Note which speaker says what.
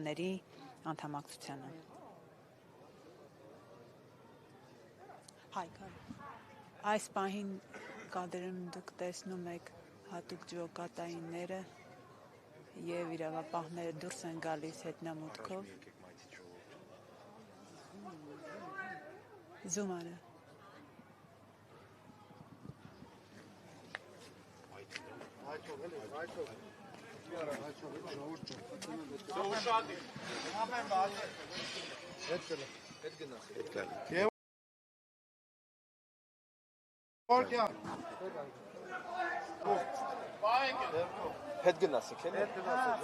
Speaker 1: Նահանգների անդամակցությանը։ Հայք, այս պահին կադրում դուք տեսնում եք հատուկ ջոկատայինները եւ իրավապահները դուրս են գալիս հետնամուտքով։ Զում արա։
Speaker 2: Հետ գնացեք, էլի։
Speaker 3: Այդ